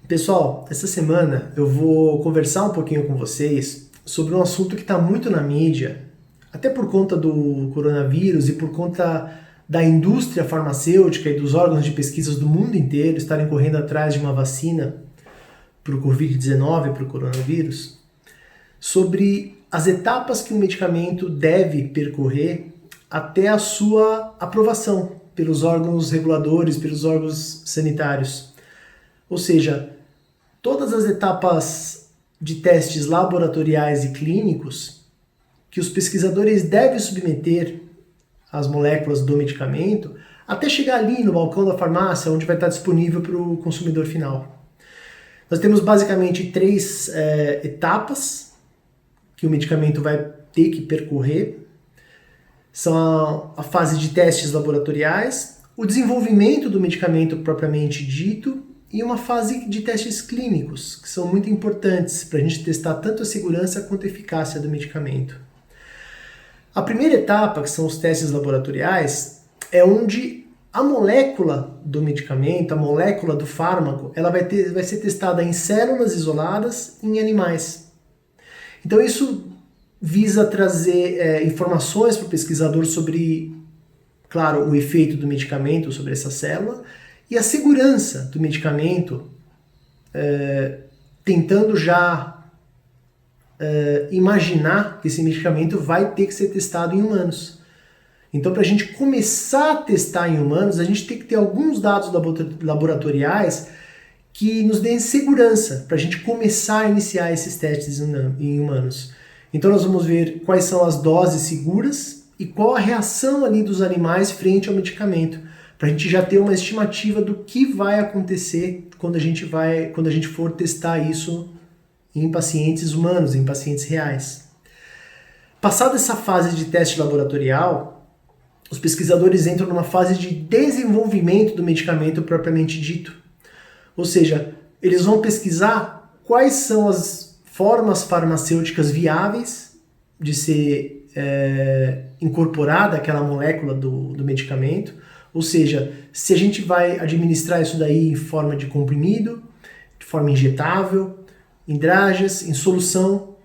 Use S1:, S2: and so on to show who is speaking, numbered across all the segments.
S1: Pessoal, essa semana eu vou conversar um pouquinho com vocês sobre um assunto que está muito na mídia, até por conta do coronavírus e por conta da indústria farmacêutica e dos órgãos de pesquisas do mundo inteiro estarem correndo atrás de uma vacina para o Covid-19, para o coronavírus, sobre as etapas que um medicamento deve percorrer até a sua aprovação pelos órgãos reguladores, pelos órgãos sanitários. Ou seja, todas as etapas de testes laboratoriais e clínicos que os pesquisadores devem submeter às moléculas do medicamento até chegar ali no balcão da farmácia, onde vai estar disponível para o consumidor final. Nós temos basicamente três etapas que o medicamento vai ter que percorrer. São a fase de testes laboratoriais, o desenvolvimento do medicamento propriamente dito e uma fase de testes clínicos, que são muito importantes para a gente testar tanto a segurança quanto a eficácia do medicamento. A primeira etapa, que são os testes laboratoriais, é onde a molécula do medicamento, a molécula do fármaco, ela vai ser testada em células isoladas em animais. Então isso visa trazer informações para o pesquisador sobre, claro, o efeito do medicamento sobre essa célula e a segurança do medicamento, tentando já imaginar que esse medicamento vai ter que ser testado em humanos. Então, para a gente começar a testar em humanos, a gente tem que ter alguns dados laboratoriais que nos deem segurança para a gente começar a iniciar esses testes em humanos. Então, nós vamos ver quais são as doses seguras e qual a reação ali dos animais frente ao medicamento, para a gente já ter uma estimativa do que vai acontecer quando a gente for testar isso em pacientes humanos, em pacientes reais. Passada essa fase de teste laboratorial, os pesquisadores entram numa fase de desenvolvimento do medicamento propriamente dito. Ou seja, eles vão pesquisar quais são as formas farmacêuticas viáveis de ser incorporada aquela molécula do medicamento. Ou seja, se a gente vai administrar isso daí em forma de comprimido, de forma injetável, em dragas, em solução.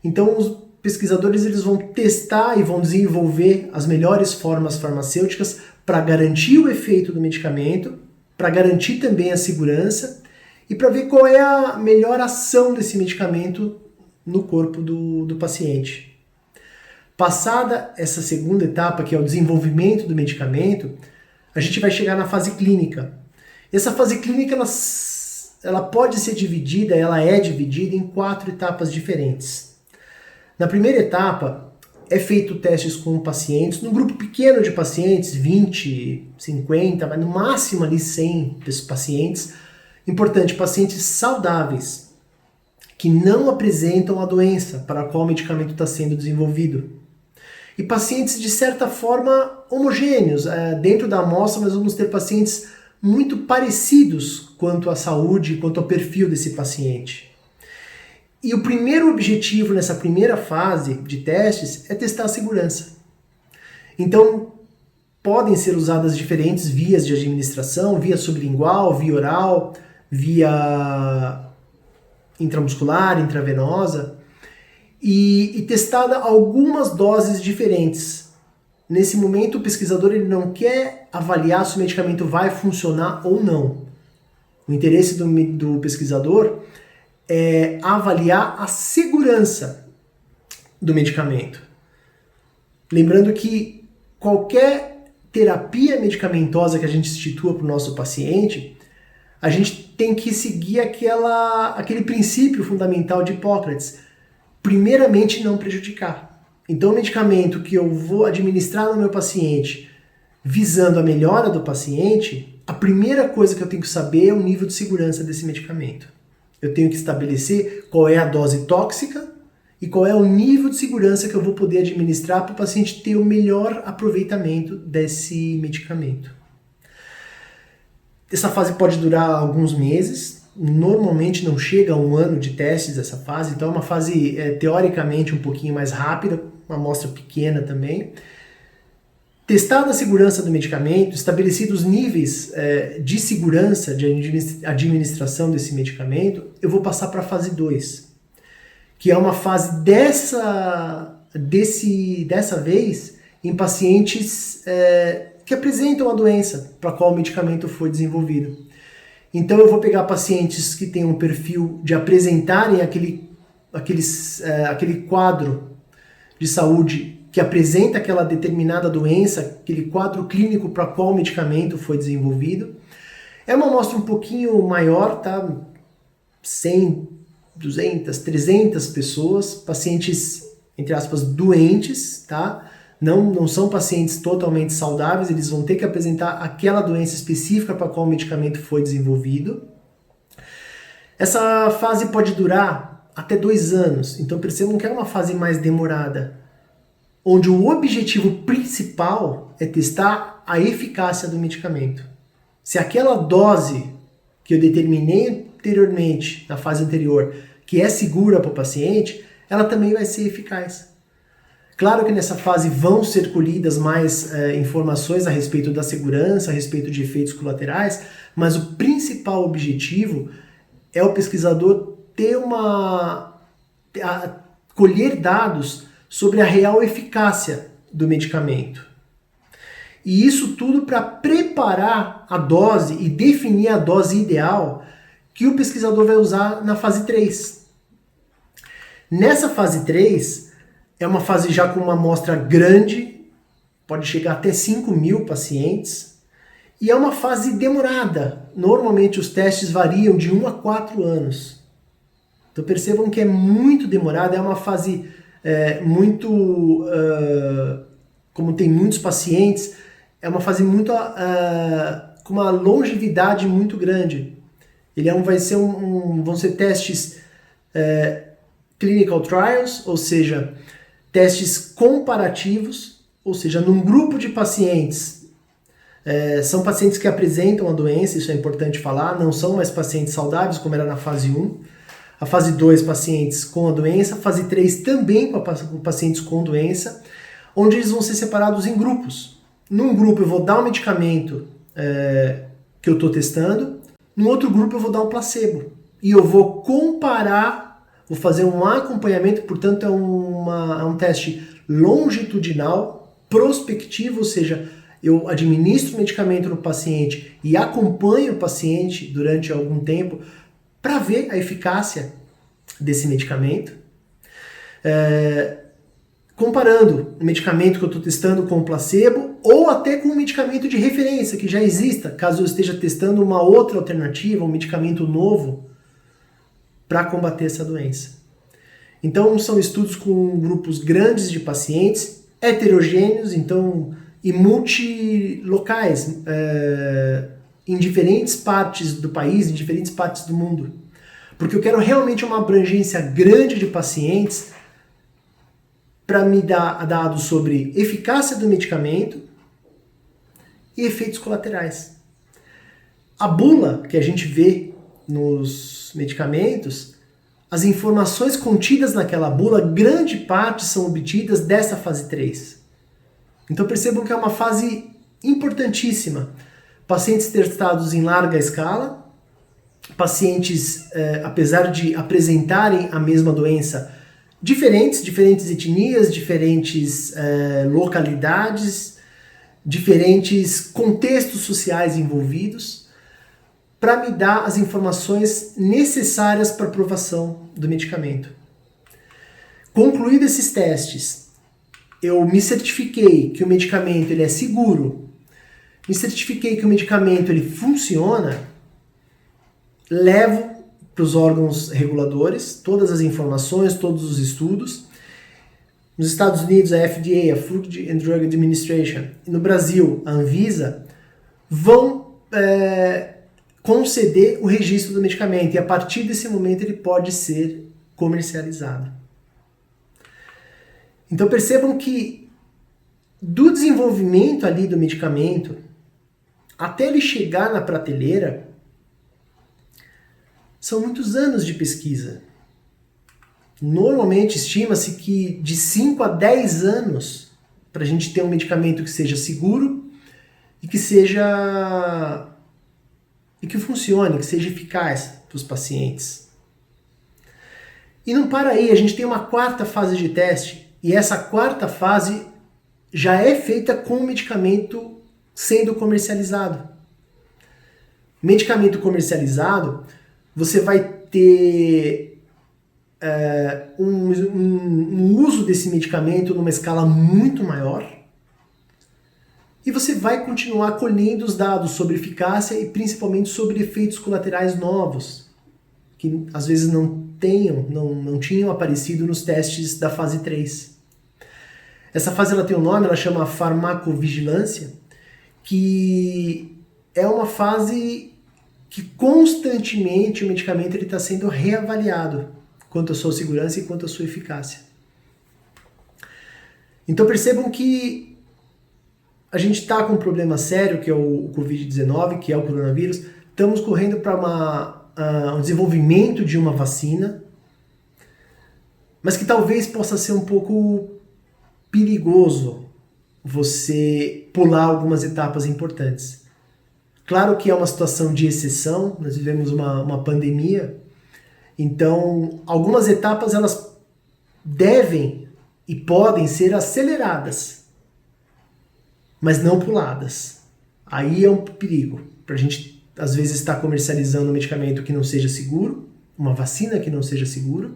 S1: Então os pesquisadores eles vão testar e vão desenvolver as melhores formas farmacêuticas para garantir o efeito do medicamento, para garantir também a segurança e para ver qual é a melhor ação desse medicamento no corpo do paciente. Passada essa segunda etapa, que é o desenvolvimento do medicamento, a gente vai chegar na fase clínica. Essa fase clínica ela pode ser dividida, ela é dividida em 4 etapas diferentes. Na primeira etapa, é feito testes com pacientes, num grupo pequeno de pacientes, 20, 50, mas no máximo ali 100 pacientes. Importante, pacientes saudáveis, que não apresentam a doença para a qual o medicamento está sendo desenvolvido. E pacientes, de certa forma, homogêneos. Dentro da amostra, nós vamos ter pacientes muito parecidos quanto à saúde, quanto ao perfil desse paciente. E o primeiro objetivo nessa primeira fase de testes é testar a segurança. Então, podem ser usadas diferentes vias de administração, via sublingual, via oral, via intramuscular, intravenosa, e testada algumas doses diferentes. Nesse momento, o pesquisador ele não quer avaliar se o medicamento vai funcionar ou não. O interesse do pesquisador é avaliar a segurança do medicamento. Lembrando que qualquer terapia medicamentosa que a gente institua para o nosso paciente, a gente tem que seguir aquele princípio fundamental de Hipócrates. Primeiramente, não prejudicar. Então, o medicamento que eu vou administrar no meu paciente, visando a melhora do paciente, a primeira coisa que eu tenho que saber é o nível de segurança desse medicamento. Eu tenho que estabelecer qual é a dose tóxica e qual é o nível de segurança que eu vou poder administrar para o paciente ter o melhor aproveitamento desse medicamento. Essa fase pode durar alguns meses, normalmente não chega a 1 ano de testes essa fase, então é uma fase teoricamente um pouquinho mais rápida, uma amostra pequena também. Testada a segurança do medicamento, estabelecidos níveis de segurança de administração desse medicamento, eu vou passar para a fase 2, que é uma fase dessa vez em pacientes que apresentam a doença para a qual o medicamento foi desenvolvido. Então eu vou pegar pacientes que têm um perfil de apresentarem aquele quadro de saúde que apresenta aquela determinada doença, aquele quadro clínico para qual o medicamento foi desenvolvido. É uma amostra um pouquinho maior, tá? 100, 200, 300 pessoas, pacientes, entre aspas, doentes, tá? Não são pacientes totalmente saudáveis, eles vão ter que apresentar aquela doença específica para a qual o medicamento foi desenvolvido. Essa fase pode durar até 2 anos, então percebam que é uma fase mais demorada, onde o objetivo principal é testar a eficácia do medicamento. Se aquela dose que eu determinei anteriormente, na fase anterior, que é segura para o paciente, ela também vai ser eficaz. Claro que nessa fase vão ser colhidas mais informações a respeito da segurança, a respeito de efeitos colaterais, mas o principal objetivo é o pesquisador colher dados sobre a real eficácia do medicamento. E isso tudo para preparar a dose e definir a dose ideal que o pesquisador vai usar na fase 3. Nessa fase 3, é uma fase já com uma amostra grande, pode chegar até 5.000 pacientes, e é uma fase demorada. Normalmente os testes variam de 1 a 4 anos. Então percebam que é muito demorada, é uma fase como tem muitos pacientes, é uma fase muito com uma longevidade muito grande. Vão ser testes clinical trials, ou seja, testes comparativos, ou seja, num grupo de pacientes, são pacientes que apresentam a doença, isso é importante falar, não são mais pacientes saudáveis como era na fase 1. A fase 2, pacientes com a doença. A fase 3 também com pacientes com doença, onde eles vão ser separados em grupos. Num grupo eu vou dar um medicamento que eu estou testando, no outro grupo eu vou dar um placebo. E eu vou comparar, vou fazer um acompanhamento, portanto é um teste longitudinal, prospectivo, ou seja, eu administro o medicamento no paciente e acompanho o paciente durante algum tempo, para ver a eficácia desse medicamento, comparando o medicamento que eu estou testando com o placebo ou até com um medicamento de referência que já exista, caso eu esteja testando uma outra alternativa, um medicamento novo para combater essa doença. Então são estudos com grupos grandes de pacientes, heterogêneos, então, e multilocais, em diferentes partes do país, em diferentes partes do mundo. Porque eu quero realmente uma abrangência grande de pacientes para me dar dados sobre eficácia do medicamento e efeitos colaterais. A bula que a gente vê nos medicamentos, as informações contidas naquela bula, grande parte são obtidas dessa fase 3. Então percebam que é uma fase importantíssima. Pacientes testados em larga escala, pacientes, apesar de apresentarem a mesma doença, diferentes etnias, diferentes localidades, diferentes contextos sociais envolvidos, para me dar as informações necessárias para a aprovação do medicamento. Concluídos esses testes, eu me certifiquei que o medicamento ele é seguro, me certifiquei que o medicamento ele funciona, levo para os órgãos reguladores todas as informações, todos os estudos. Nos Estados Unidos, a FDA, a Food and Drug Administration, e no Brasil, a Anvisa, vão conceder o registro do medicamento e a partir desse momento ele pode ser comercializado. Então percebam que do desenvolvimento ali do medicamento até ele chegar na prateleira, são muitos anos de pesquisa. Normalmente estima-se que de 5 a 10 anos para a gente ter um medicamento que seja seguro e que funcione, que seja eficaz para os pacientes. E não para aí, a gente tem uma quarta fase de teste, e essa quarta fase já é feita com o medicamento sendo comercializado. Medicamento comercializado, você vai ter um uso desse medicamento numa escala muito maior, e você vai continuar colhendo os dados sobre eficácia e principalmente sobre efeitos colaterais novos, que às vezes não tinham aparecido nos testes da fase 3. Essa fase ela tem um nome, ela chama farmacovigilância, que é uma fase que constantemente o medicamento está sendo reavaliado quanto à sua segurança e quanto à sua eficácia. Então percebam que a gente está com um problema sério, que é o Covid-19, que é o coronavírus. Estamos correndo para um desenvolvimento de uma vacina, mas que talvez possa ser um pouco perigoso você pular algumas etapas importantes. Claro que é uma situação de exceção, nós vivemos uma pandemia, então algumas etapas elas devem e podem ser aceleradas, mas não puladas. Aí é um perigo, para a gente às vezes estar comercializando um medicamento que não seja seguro, uma vacina que não seja segura,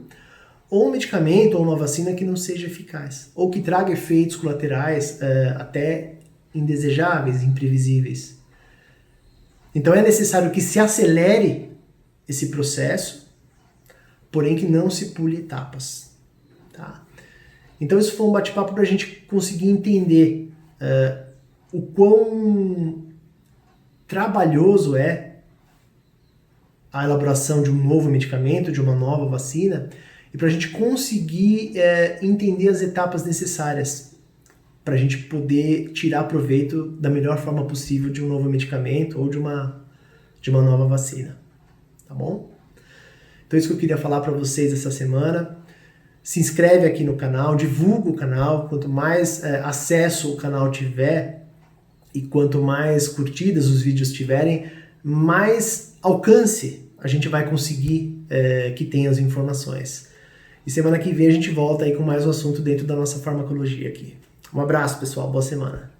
S1: ou um medicamento ou uma vacina que não seja eficaz, ou que traga efeitos colaterais até indesejáveis, imprevisíveis. Então é necessário que se acelere esse processo, porém que não se pule etapas. Tá? Então isso foi um bate-papo para a gente conseguir entender o quão trabalhoso é a elaboração de um novo medicamento, de uma nova vacina, e para a gente conseguir entender as etapas necessárias para a gente poder tirar proveito da melhor forma possível de um novo medicamento ou de uma nova vacina. Tá bom? Então isso que eu queria falar para vocês essa semana. Se inscreve aqui no canal, divulga o canal. Quanto mais acesso o canal tiver e quanto mais curtidas os vídeos tiverem, mais alcance a gente vai conseguir que tenha as informações. E semana que vem a gente volta aí com mais um assunto dentro da nossa farmacologia aqui. Um abraço, pessoal. Boa semana.